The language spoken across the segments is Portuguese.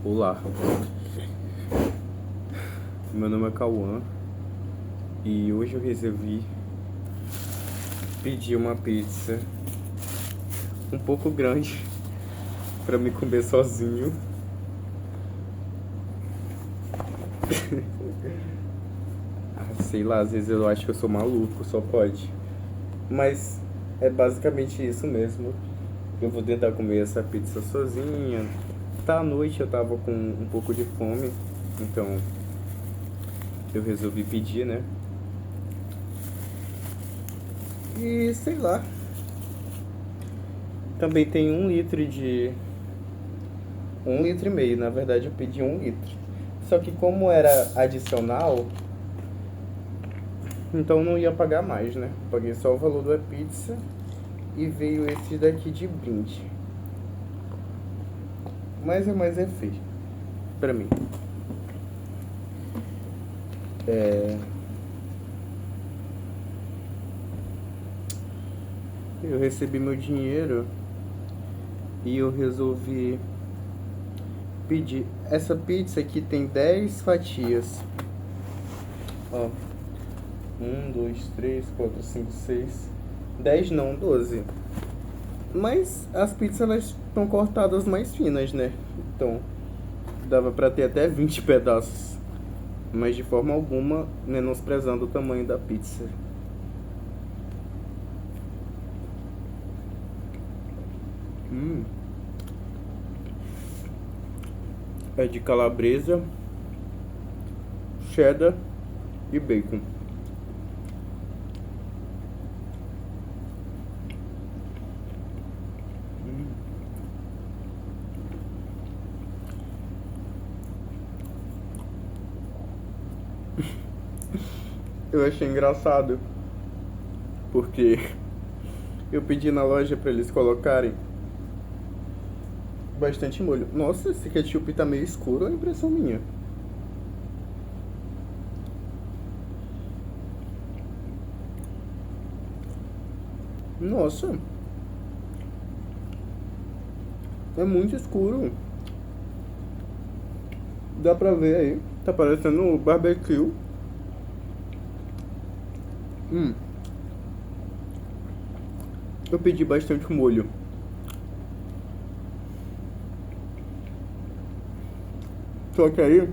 Olá, meu nome é Cauã e hoje eu resolvi pedir uma pizza um pouco grande pra me comer sozinho. Sei lá, às vezes eu acho que eu sou maluco, só pode. Mas é basicamente isso mesmo. Eu vou tentar comer essa pizza sozinha. Tá à noite, eu tava com um pouco de fome, então eu resolvi pedir, né? E sei lá. Também tem 1 litro de. 1,5 litro, na verdade eu pedi 1 litro. Só que como era adicional, então não ia pagar mais, né? Paguei só o valor da pizza e veio esse daqui de brinde. Mas é mais feio pra mim. Eu recebi meu dinheiro e eu resolvi pedir. Essa pizza aqui tem 10 fatias. Ó. 1, 2, 3, 4, 5, 6. 10 não, 12. Mas as pizzas elas estão cortadas mais finas, né? Então dava pra ter até 20 pedaços. Mas de forma alguma menosprezando o tamanho da pizza. É de calabresa, cheddar e bacon. Eu achei engraçado porque eu pedi na loja pra eles colocarem bastante molho. Nossa, esse ketchup tá meio escuro, é impressão minha. Nossa, é muito escuro. Dá pra ver aí. Tá parecendo barbecue. Eu pedi bastante molho. Só que aí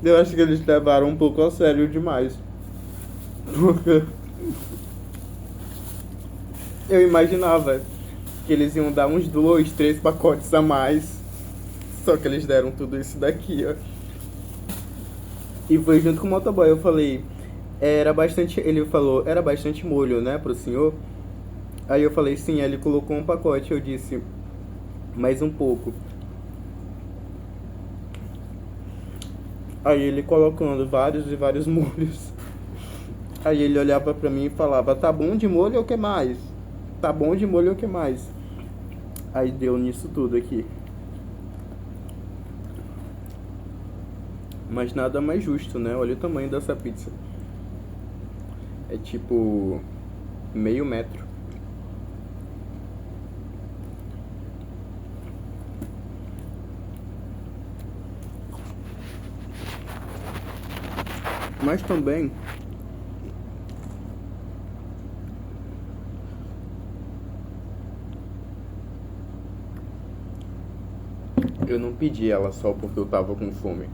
eu acho que eles levaram um pouco a sério demais. Porque eu imaginava que eles iam dar uns 2, 3 pacotes a mais. Só que eles deram tudo isso daqui, ó. E foi junto com o motoboy. Eu falei, era bastante. Ele falou, era bastante molho, né, pro senhor? Aí eu falei, sim. Aí ele colocou um pacote. Eu disse, mais um pouco. Aí ele colocando vários e vários molhos. Aí ele olhava pra mim e falava, tá bom de molho ou o que mais? Tá bom de molho ou o que mais? Aí deu nisso tudo aqui. Mas nada mais justo, né? Olha o tamanho dessa pizza. É tipo meio metro. Mas também eu não pedi ela só porque eu tava com fome.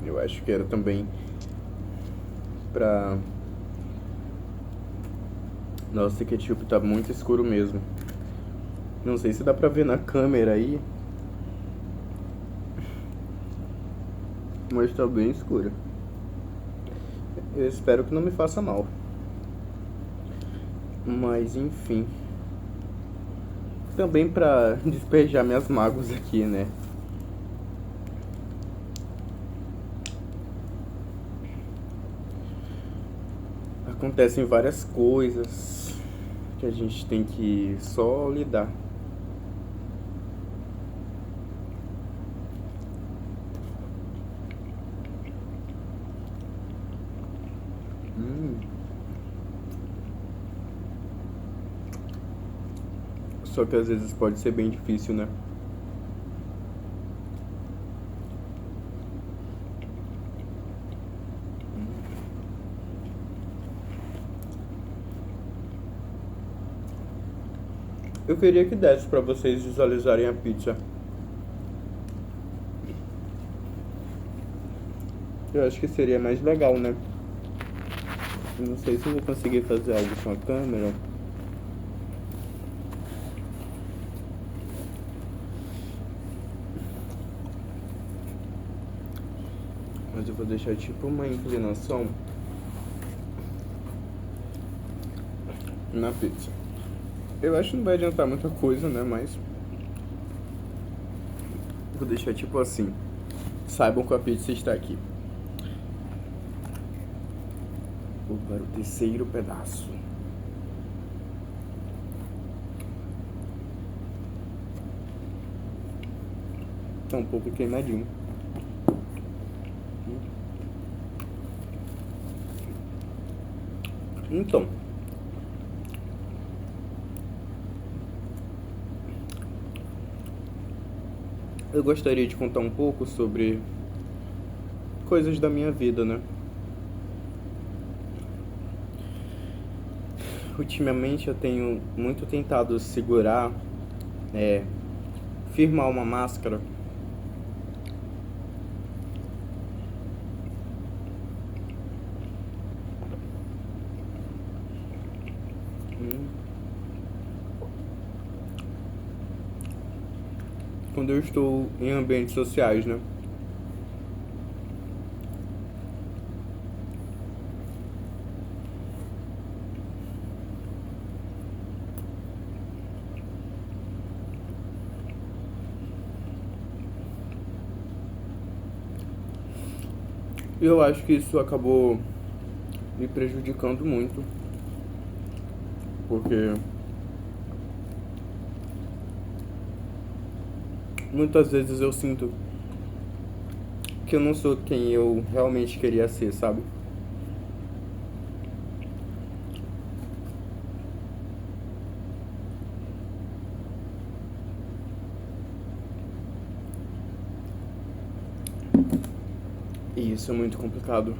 Eu acho que era também pra... Nossa, o ketchup tá muito escuro mesmo. Não sei se dá pra ver na câmera aí, mas tá bem escuro. Eu espero que não me faça mal. Mas enfim. Também pra despejar minhas mágoas aqui, né? Acontecem várias coisas que a gente tem que só lidar. Só que às vezes pode ser bem difícil, né? Eu queria que desse pra vocês visualizarem a pizza. Eu acho que seria mais legal, né? Eu não sei se eu vou conseguir fazer algo com a câmera. Mas eu vou deixar tipo uma inclinação na pizza. Eu acho que não vai adiantar muita coisa, né? Mas vou deixar tipo assim. Saibam que a pizza está aqui. Vou para o terceiro pedaço. Tá um pouco queimadinho. Então, eu gostaria de contar um pouco sobre coisas da minha vida, né? Ultimamente eu tenho muito tentado segurar, firmar uma máscara. Quando eu estou em ambientes sociais, né? E eu acho que isso acabou me prejudicando muito, porque muitas vezes eu sinto que eu não sou quem eu realmente queria ser, sabe? E isso é muito complicado.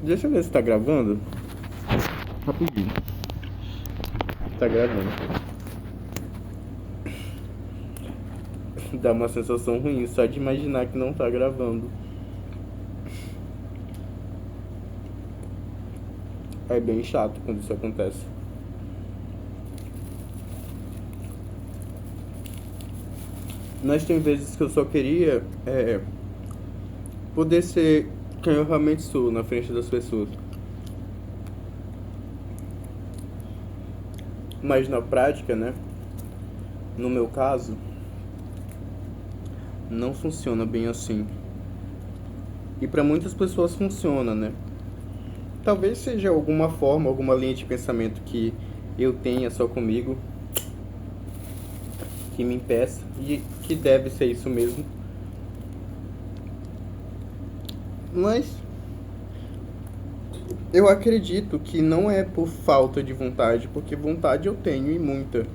Deixa eu ver se tá gravando. Rapidinho. Tá gravando. Dá uma sensação ruim só de imaginar que não tá gravando. É bem chato quando isso acontece. Mas tem vezes que eu só queria poder ser quem eu realmente sou na frente das pessoas. Mas na prática, né? No meu caso, não funciona bem assim. E para muitas pessoas funciona, né? Talvez seja alguma forma, alguma linha de pensamento que eu tenha só comigo, que me impeça, e que deve ser isso mesmo. Mas eu acredito que não é por falta de vontade, porque vontade eu tenho e muita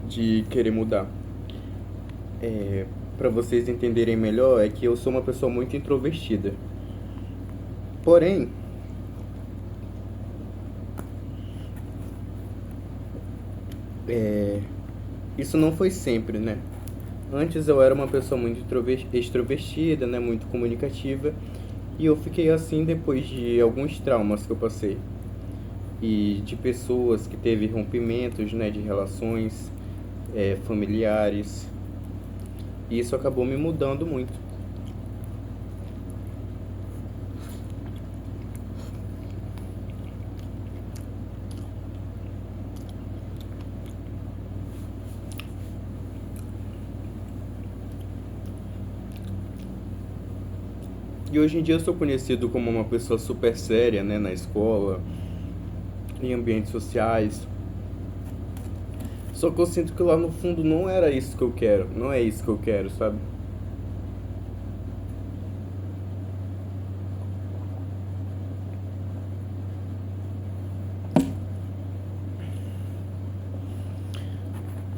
de querer mudar. Para vocês entenderem melhor, é que eu sou uma pessoa muito introvertida. Porém, isso não foi sempre, né? Antes eu era uma pessoa muito extrovertida, né? Muito comunicativa. E eu fiquei assim depois de alguns traumas que eu passei. E de pessoas que teve rompimentos, né? De relações familiares. E isso acabou me mudando muito. E hoje em dia eu sou conhecido como uma pessoa super séria, né, na escola, em ambientes sociais. Só que eu sinto que lá no fundo não era isso que eu quero, não é isso que eu quero, sabe?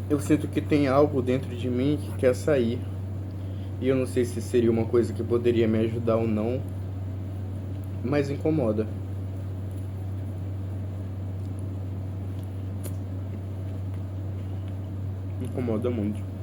eu sinto que tem algo dentro de mim que quer sair. E eu não sei se seria uma coisa que poderia me ajudar ou não, mas incomoda. Incomoda muito.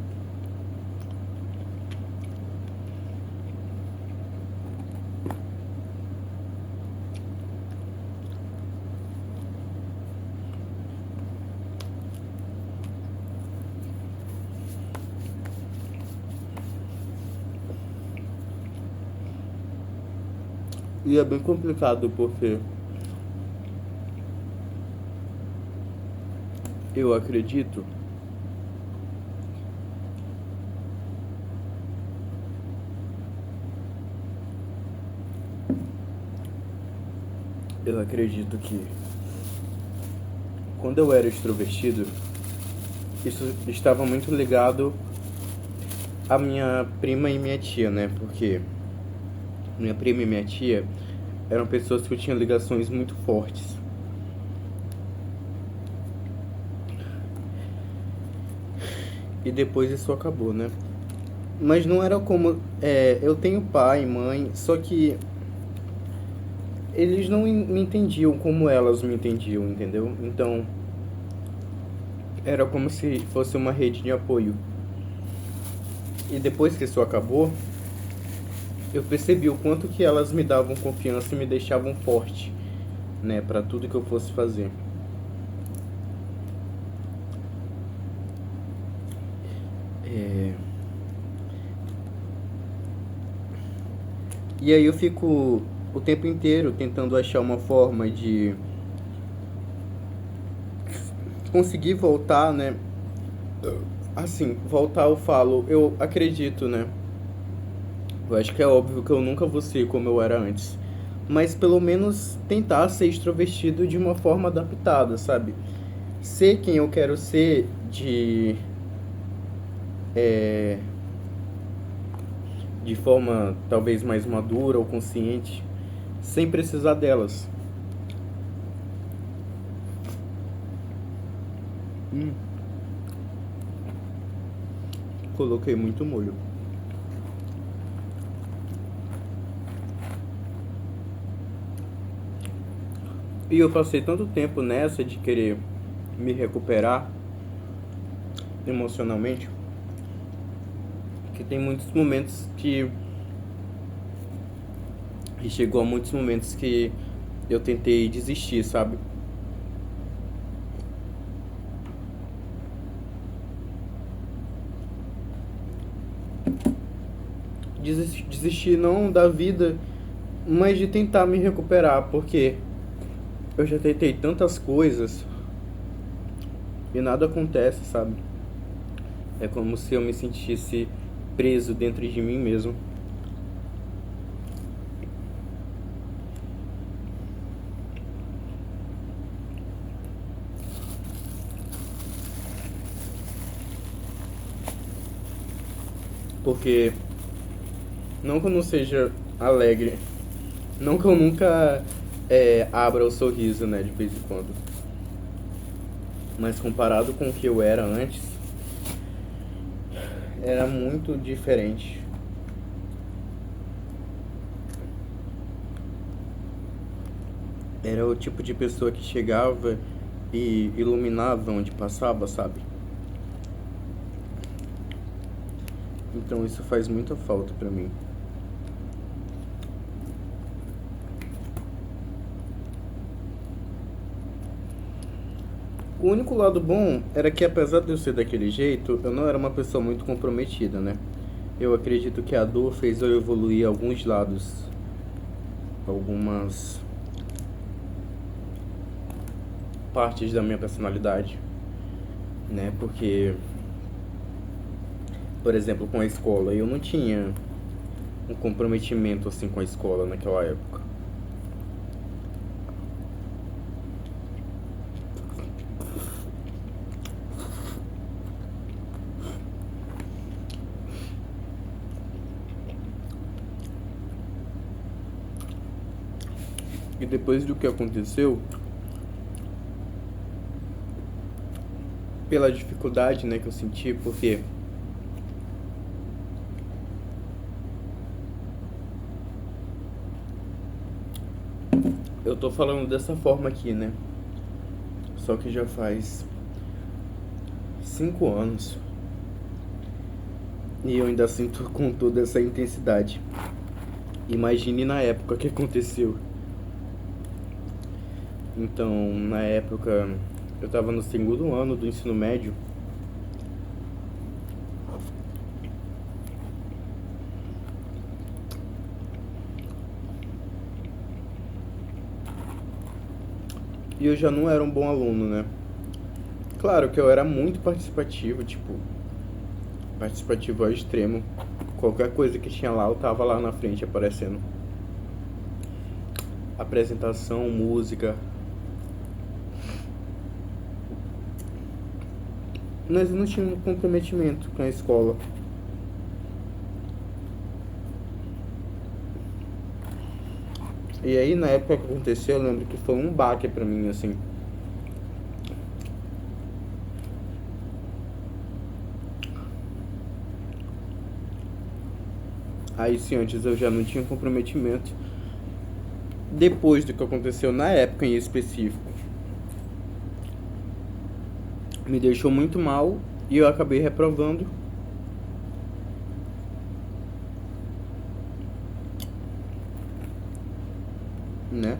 E é bem complicado porque eu acredito que quando eu era extrovertido, isso estava muito ligado à minha prima e minha tia, né? Porque minha prima e minha tia eram pessoas que eu tinha ligações muito fortes. E depois isso acabou, né? Mas não era como. Eu tenho pai e mãe, só que eles não me entendiam como elas me entendiam, entendeu? Então era como se fosse uma rede de apoio. E depois que isso acabou, eu percebi o quanto que elas me davam confiança e me deixavam forte, né, para tudo que eu fosse fazer. E aí eu fico o tempo inteiro tentando achar uma forma de conseguir voltar, né? Assim, voltar eu falo, eu acredito, né? Eu acho que é óbvio que eu nunca vou ser como eu era antes. Mas pelo menos tentar ser extrovertido de uma forma adaptada, sabe? Ser quem eu quero ser de forma talvez mais madura ou consciente, sem precisar delas. Coloquei muito molho. E eu passei tanto tempo nessa de querer me recuperar emocionalmente que tem muitos momentos que. E chegou a muitos momentos que eu tentei desistir, sabe? Desistir não da vida, mas de tentar me recuperar, porque eu já tentei tantas coisas e nada acontece, sabe? É como se eu me sentisse preso dentro de mim mesmo. Porque não que eu não seja alegre, não que eu nunca abra o sorriso, né, de vez em quando. Mas comparado com o que eu era antes, era muito diferente. Era o tipo de pessoa que chegava e iluminava onde passava, sabe? Então isso faz muita falta pra mim. O único lado bom era que, apesar de eu ser daquele jeito, eu não era uma pessoa muito comprometida, né? Eu acredito que a dor fez eu evoluir alguns lados, algumas partes da minha personalidade, né? Porque, por exemplo, com a escola, eu não tinha um comprometimento assim com a escola naquela época. E depois do que aconteceu, pela dificuldade, né, que eu senti, porque eu tô falando dessa forma aqui, né? Só que já faz 5 anos e eu ainda sinto com toda essa intensidade. Imagine na época que aconteceu. Então, na época, eu tava no segundo ano do ensino médio. E eu já não era um bom aluno, né? Claro que eu era muito participativo, tipo, participativo ao extremo. Qualquer coisa que tinha lá, eu tava lá na frente aparecendo. Apresentação, música. Mas eu não tinha um comprometimento com a escola. E aí, na época que aconteceu, eu lembro que foi um baque pra mim, assim. Aí, se antes eu já não tinha comprometimento, depois do que aconteceu na época em específico, me deixou muito mal e eu acabei reprovando. Né?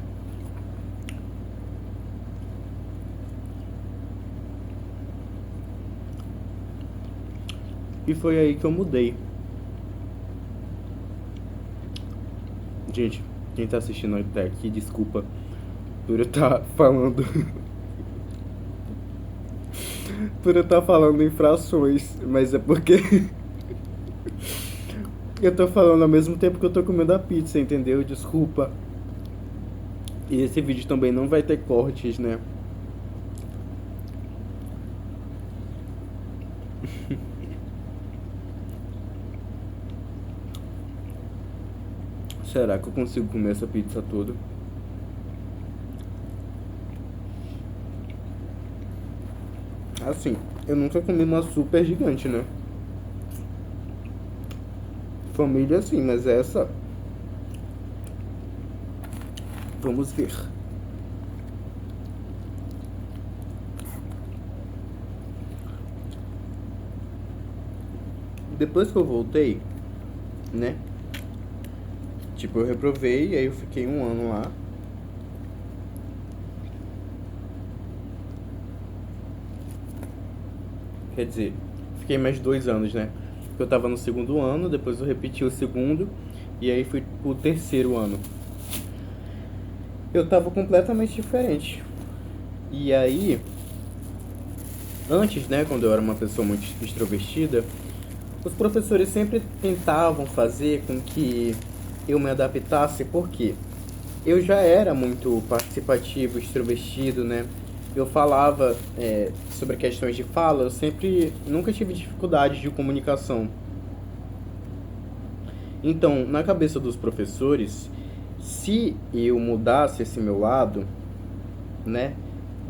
E foi aí que eu mudei. Gente, quem tá assistindo até aqui, desculpa por eu estar falando. Por eu estar falando em frações, mas é porque eu tô falando ao mesmo tempo que eu tô comendo a pizza, entendeu? Desculpa. E esse vídeo também não vai ter cortes, né? Será que eu consigo comer essa pizza toda? Assim, eu nunca comi uma super gigante, né? Família sim, mas essa... Vamos ver. Depois que eu voltei, né? Tipo, eu reprovei, aí eu fiquei um ano lá. Quer dizer, fiquei mais 2 anos, né? Eu tava no segundo ano, depois eu repeti o segundo, e aí fui pro terceiro ano. Eu tava completamente diferente. E aí, antes, né, quando eu era uma pessoa muito extrovertida, os professores sempre tentavam fazer com que eu me adaptasse, porque eu já era muito participativo, extrovertido, né? Eu falava sobre questões de fala, eu sempre, nunca tive dificuldade de comunicação. Então, na cabeça dos professores, se eu mudasse esse meu lado, né,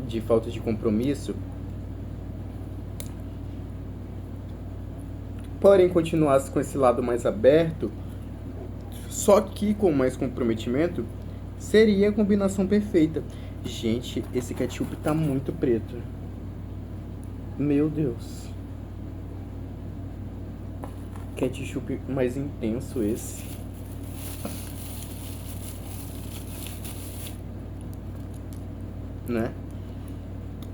de falta de compromisso, porém continuasse com esse lado mais aberto, só que com mais comprometimento, seria a combinação perfeita. Gente, esse ketchup tá muito preto. Meu Deus. Ketchup mais intenso esse. Né?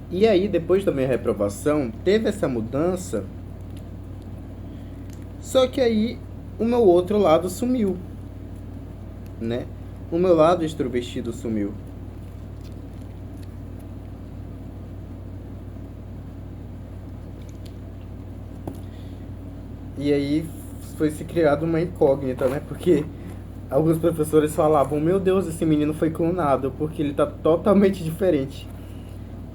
E aí, depois da minha reprovação, teve essa mudança. Só que aí, o meu outro lado sumiu. Né? O meu lado extrovertido sumiu. E aí foi se criado uma incógnita, né? Porque alguns professores falavam, meu Deus, esse menino foi clonado, porque ele tá totalmente diferente.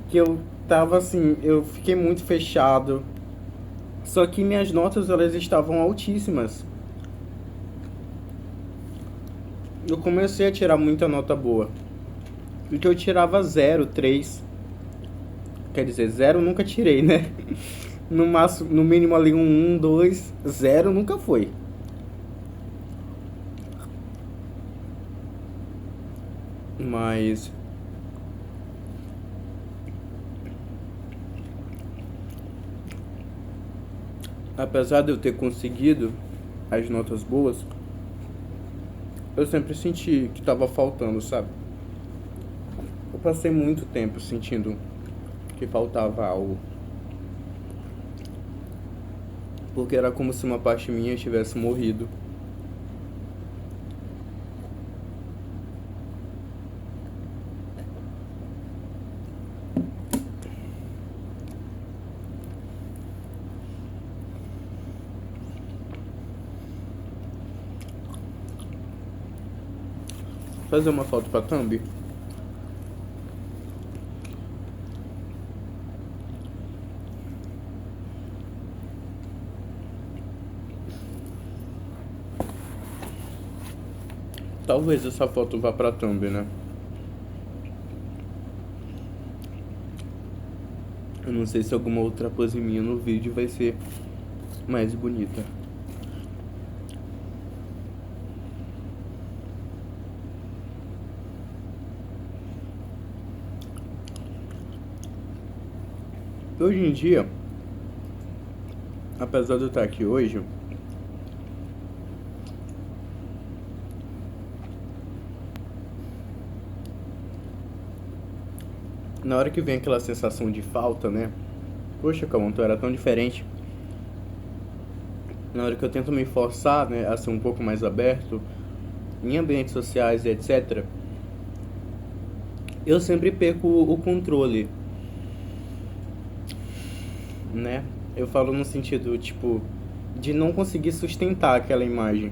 Que eu tava assim, eu fiquei muito fechado. Só que minhas notas, elas estavam altíssimas. Eu comecei a tirar muita nota boa. Porque eu tirava 0, 3. Quer dizer, zero nunca tirei, né? No máximo, no mínimo ali um, 2, zero nunca foi. Mas apesar de eu ter conseguido as notas boas, eu sempre senti que tava faltando, sabe? Eu passei muito tempo sentindo que faltava algo. Porque era como se uma parte minha tivesse morrido. Fazer uma foto pra thumb? Talvez essa foto vá pra thumb, né? Eu não sei se alguma outra pose minha no vídeo vai ser mais bonita. Hoje em dia, apesar de eu estar aqui hoje, na hora que vem aquela sensação de falta, né? Poxa, Calma, tu era tão diferente. Na hora que eu tento me forçar, né, a ser um pouco mais aberto em ambientes sociais e etc., eu sempre perco o controle, né? Eu falo no sentido, tipo, de não conseguir sustentar aquela imagem.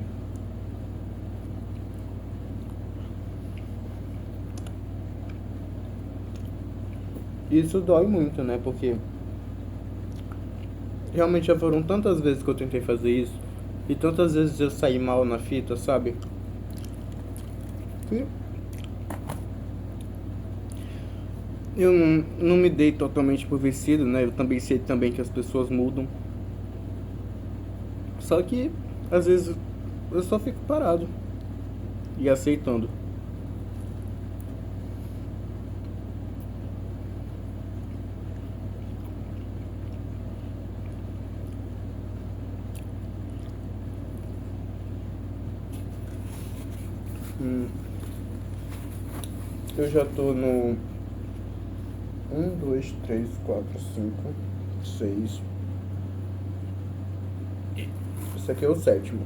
Isso dói muito, né? Porque realmente já foram tantas vezes que eu tentei fazer isso e tantas vezes eu saí mal na fita, sabe? Que eu não me dei totalmente por vencido, né? Eu também sei também que as pessoas mudam. Só que às vezes eu só fico parado e aceitando. Eu já tô no 1, 2, 3, 4, 5, 6. Esse aqui é o sétimo.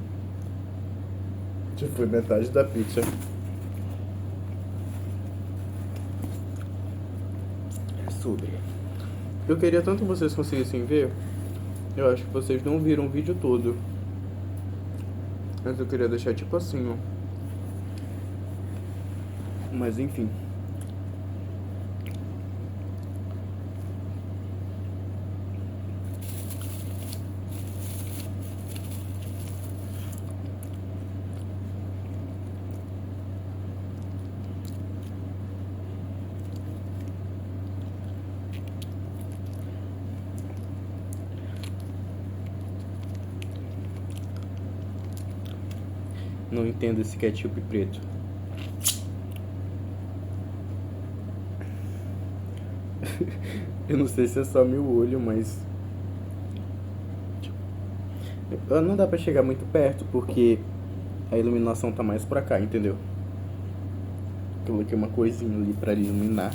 Já foi metade da pizza. É sobre. Eu queria tanto que vocês conseguissem ver. Eu acho que vocês não viram o vídeo todo. Mas eu queria deixar tipo assim, ó. Mas enfim. Não entendo esse ketchup preto. Eu não sei se é só meu olho, mas não dá pra chegar muito perto porque a iluminação tá mais pra cá, entendeu? Coloquei uma coisinha ali pra iluminar.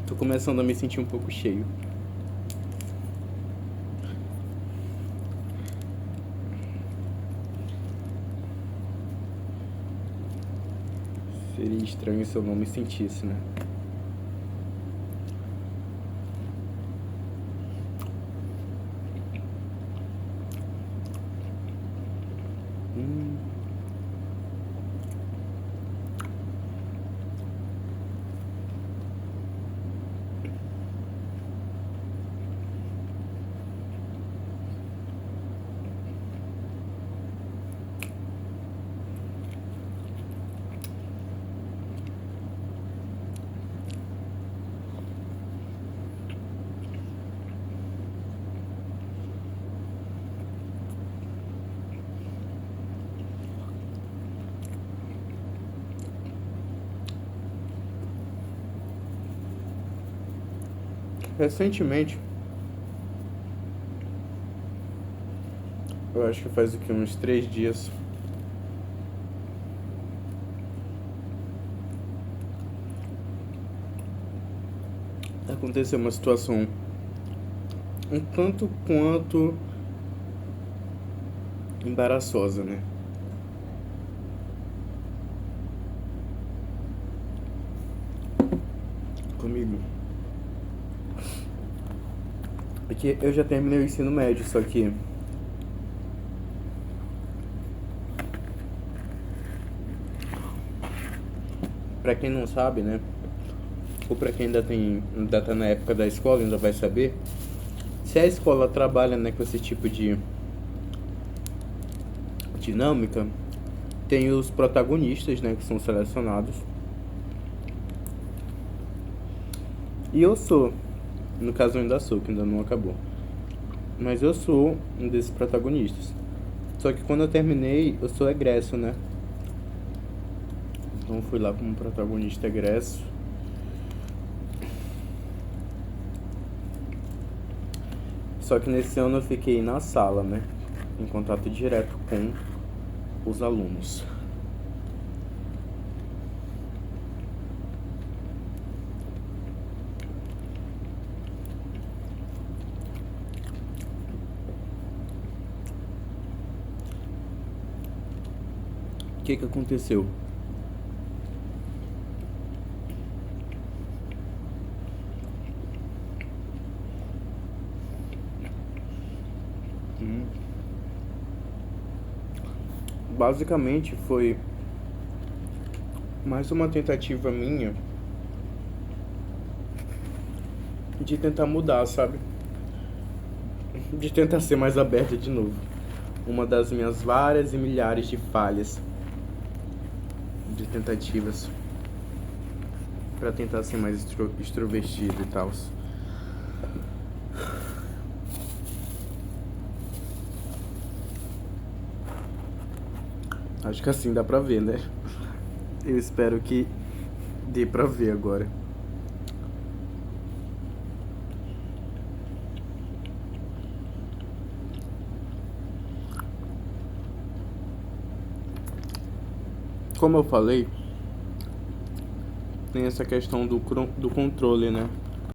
Tô começando a me sentir um pouco cheio. Seria estranho se eu não me sentisse, né? Recentemente, eu acho que faz o que, uns 3 dias, aconteceu uma situação um tanto quanto embaraçosa, né? Comigo. É que eu já terminei o ensino médio, só que pra quem não sabe, né? Ou pra quem ainda tá na época da escola, ainda vai saber. Se a escola trabalha, né, com esse tipo de dinâmica, tem os protagonistas, né, que são selecionados. E eu sou, no caso eu ainda sou, que ainda não acabou. Mas eu sou um desses protagonistas. Só que quando eu terminei, eu sou egresso, né? Então eu fui lá como protagonista egresso. Só que nesse ano eu fiquei na sala, né? Em contato direto com os alunos. O que aconteceu? Basicamente foi mais uma tentativa minha de tentar mudar, sabe? De tentar ser mais aberta de novo. Uma das minhas várias e milhares de falhas, de tentativas pra tentar ser mais extrovertido e tal. Acho que assim dá pra ver, né? Eu espero que dê pra ver agora. Como eu falei, tem essa questão do controle, né?